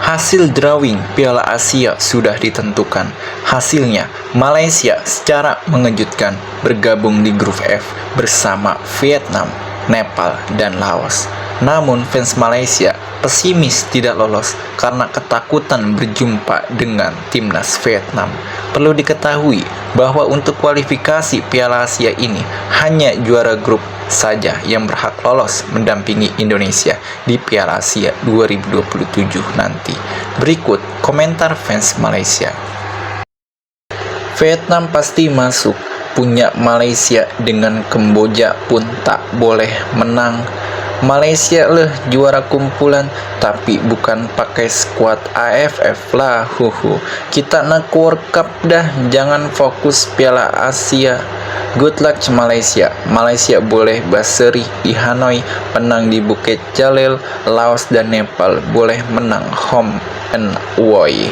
Hasil drawing Piala Asia sudah ditentukan. Hasilnya, Malaysia secara mengejutkan bergabung di grup F bersama Vietnam, Nepal, dan Laos. Namun fans Malaysia pesimis tidak lolos karena ketakutan berjumpa dengan timnas Vietnam. Perlu diketahui bahwa untuk kualifikasi Piala Asia ini hanya juara grup saja yang berhak lolos mendampingi Indonesia di Piala Asia 2027 nanti. Berikut komentar fans Malaysia. Vietnam pasti masuk, punya Malaysia dengan Kamboja pun tak boleh menang. Malaysia lah juara kumpulan, tapi bukan pakai skuad AFF lah. Kita nak World Cup dah, jangan fokus Piala Asia. Good luck Malaysia. Malaysia boleh berseri di Hanoi, menang di Bukit Jalil. Laos dan Nepal boleh menang home and away.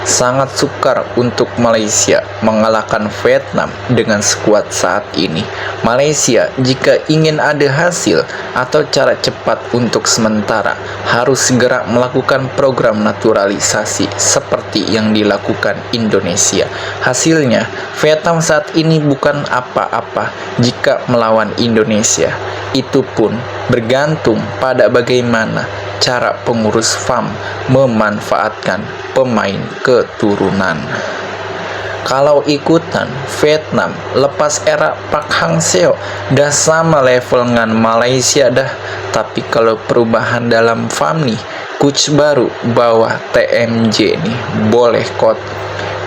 Sangat sukar untuk Malaysia mengalahkan Vietnam dengan skuad saat ini. Malaysia jika ingin ada hasil atau cara cepat untuk sementara harus segera melakukan program naturalisasi seperti yang dilakukan Indonesia. Hasilnya, Vietnam saat ini bukan apa-apa jika melawan Indonesia. Itu pun bergantung pada bagaimana cara pengurus FAM memanfaatkan pemain keturunan. Kalau ikutan Vietnam lepas era Park Hang-seo dah sama level dengan Malaysia dah. Tapi kalau perubahan dalam FAM nih, coach baru bawah TMJ nih boleh kot.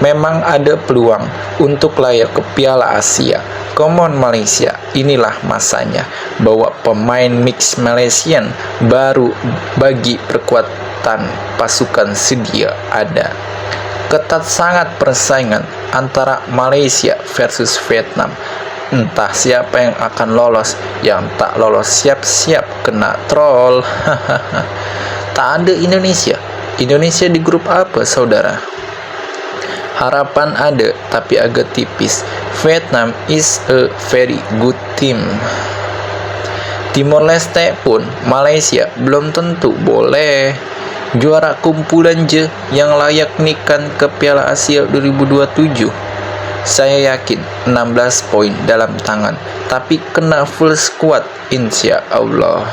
Memang ada peluang untuk layak ke Piala Asia. Come on Malaysia, inilah masanya. Bawa pemain mix Malaysian baru bagi perkuatan pasukan sedia ada. Ketat sangat persaingan antara Malaysia versus Vietnam. Entah siapa yang akan lolos, yang tak lolos siap-siap kena troll. Tak ada Indonesia. Indonesia di grup apa saudara? Harapan ada, tapi agak tipis. Vietnam is a very good team. Timor Leste pun Malaysia belum tentu boleh. Juara kumpulan je yang layak nikan ke Piala Asia 2027. Saya yakin 16 poin dalam tangan, tapi kena full squad insya Allah.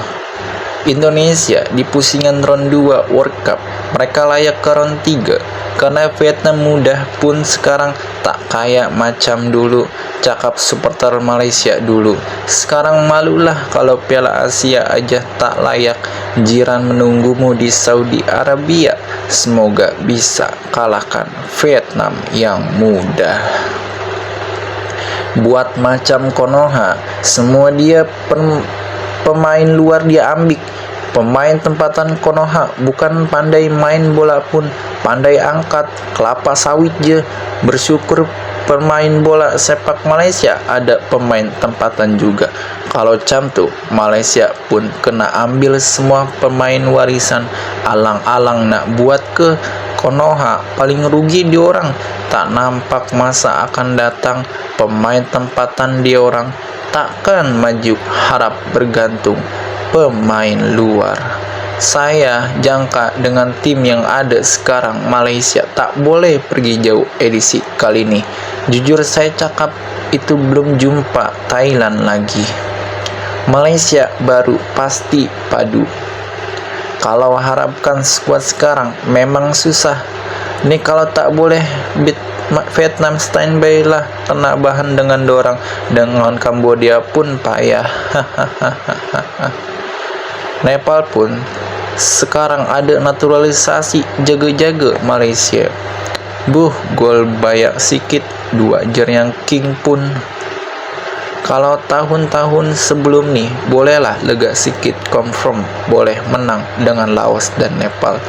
Indonesia di pusingan round 2 World Cup, mereka layak ke round 3 karena Vietnam mudah pun sekarang tak kayak macam dulu. Cakap supporter Malaysia dulu, sekarang malulah kalau Piala Asia aja tak layak. Jiran menunggumu di Saudi Arabia, semoga bisa kalahkan Vietnam yang mudah. Buat macam Konoha, semua dia pemain luar dia ambil. Pemain tempatan Konoha bukan pandai main bola pun, pandai angkat kelapa sawit je. Bersyukur pemain bola sepak Malaysia ada pemain tempatan juga. Kalau macam tu, Malaysia pun kena ambil semua pemain warisan. Alang-alang nak buat ke Konoha, paling rugi diorang. Tak nampak masa akan datang pemain tempatan diorang takkan maju, harap bergantung pemain luar. Saya jangka dengan tim yang ada sekarang Malaysia tak boleh pergi jauh edisi kali ini. Jujur saya cakap itu belum jumpa Thailand lagi. Malaysia baru pasti padu. Kalau harapkan skuad sekarang memang susah. Nih kalau tak boleh beat Vietnam standby lah, kena bahan dengan dorang. Dengan Kamboja pun payah. Nepal pun sekarang ada naturalisasi, jaga-jaga Malaysia. Gol banyak sikit, 2 jer yang king pun. Kalau tahun-tahun sebelum nih, bolehlah lega sikit, confirm boleh menang dengan Laos dan Nepal.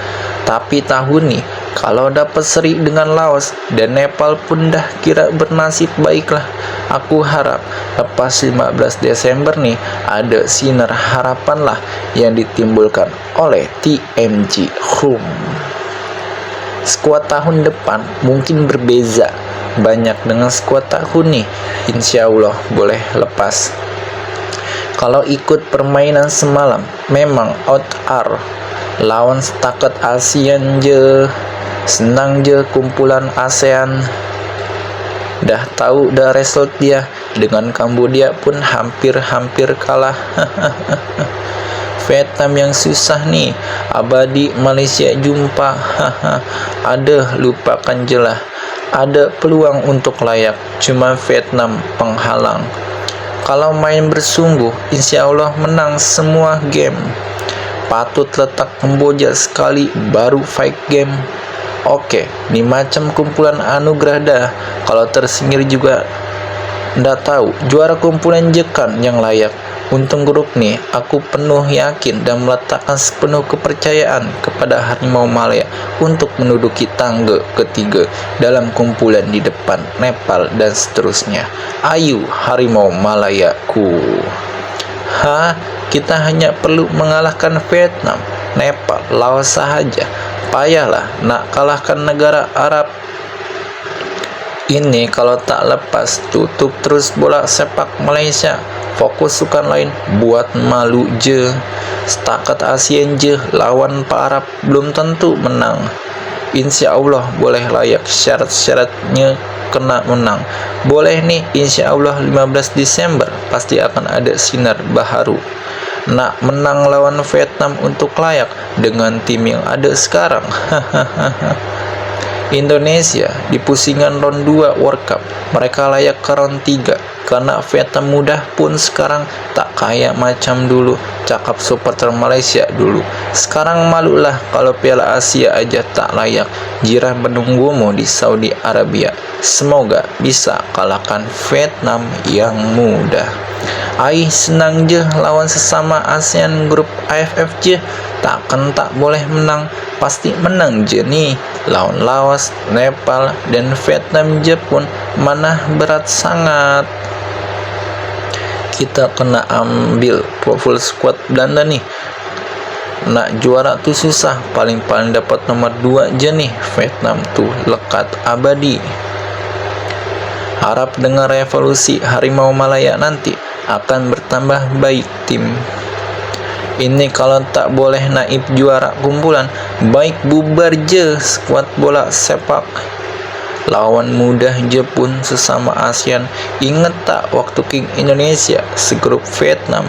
Tapi tahun nih, kalau dapat seri dengan Laos dan Nepal pun dah kira bernasib baiklah. Aku harap lepas 15 Desember nih, ada sinar harapan lah yang ditimbulkan oleh TMG Home. Skuad tahun depan mungkin berbeza banyak dengan skuad tahun nih. Insya Allah boleh lepas. Kalau ikut permainan semalam, memang lawan setakat ASEAN je, senang je kumpulan ASEAN. Dah tahu dah result dia, dengan Kamboja pun hampir-hampir kalah. Vietnam yang susah nih, abadi Malaysia jumpa. Ada, lupakan jelah. Ada peluang untuk layak, cuma Vietnam penghalang. Kalau main bersungguh, insya Allah menang semua game. Patut letak Kamboja sekali baru fight game. Oke, ini macam kumpulan anugerah dah. Kalau tersingkir juga ndak tahu, juara kumpulan Jekan yang layak. Untung grup nih, aku penuh yakin dan meletakkan sepenuh kepercayaan kepada Harimau Malaya untuk menduduki tangga ketiga dalam kumpulan di depan Nepal dan seterusnya. Ayo Harimau Malayaku. Kita hanya perlu mengalahkan Vietnam, Nepal, Laos sahaja. Payahlah nak kalahkan negara Arab ini. Kalau tak lepas, tutup terus bola sepak Malaysia. Fokus sukan lain, buat malu je. Setakat ASEAN je, lawan Pak Arab belum tentu menang. Insya Allah boleh layak, syarat-syaratnya kena menang. Boleh nih, insya Allah 15 Desember pasti akan ada sinar baharu. Nak menang lawan Vietnam untuk layak dengan tim yang ada sekarang. Indonesia di pusingan round 2 World Cup, mereka layak ke round 3 karena Vietnam mudah pun sekarang tak kayak macam dulu. Cakap supporter Malaysia dulu, sekarang malulah kalau Piala Asia aja tak layak. Jirah menunggumu di Saudi Arabia, semoga bisa kalahkan Vietnam yang mudah. Senang je lawan sesama ASEAN grup AFF je, takkan tak boleh menang, pasti menang je nih. Lawan Laos, Nepal, dan Vietnam je pun mana berat sangat. Kita kena ambil full squad Belanda nih. Nak juara tuh susah, paling-paling dapat nomor 2 je nih. Vietnam tuh lekat abadi. Harap dengan revolusi Harimau Malaya nanti akan bertambah baik tim. Ini kalau tak boleh naib juara kumpulan, baik bubar je skuad bola sepak. Lawan mudah je pun sesama ASEAN. Ingat tak waktu King Indonesia segrup Vietnam?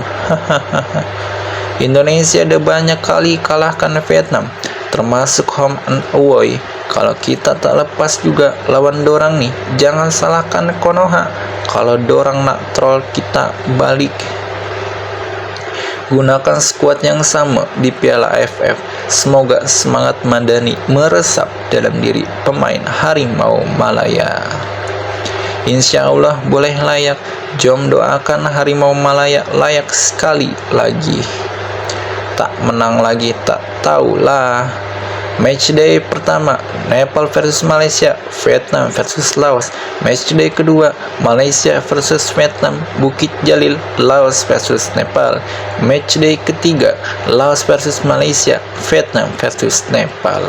Indonesia ada banyak kali kalahkan Vietnam, termasuk home and away. Kalau kita tak lepas juga lawan dorang nih, jangan salahkan Konoha kalau dorang nak troll kita balik. Gunakan skuad yang sama di Piala AFF. Semoga semangat madani meresap dalam diri pemain Harimau Malaya. Insya Allah boleh layak. Jom doakan Harimau Malaya layak sekali lagi. Tak menang lagi tak tahulah. Matchday pertama, Nepal versus Malaysia, Vietnam versus Laos. Matchday kedua, Malaysia versus Vietnam, Bukit Jalil, Laos versus Nepal. Matchday ketiga, Laos versus Malaysia, Vietnam versus Nepal.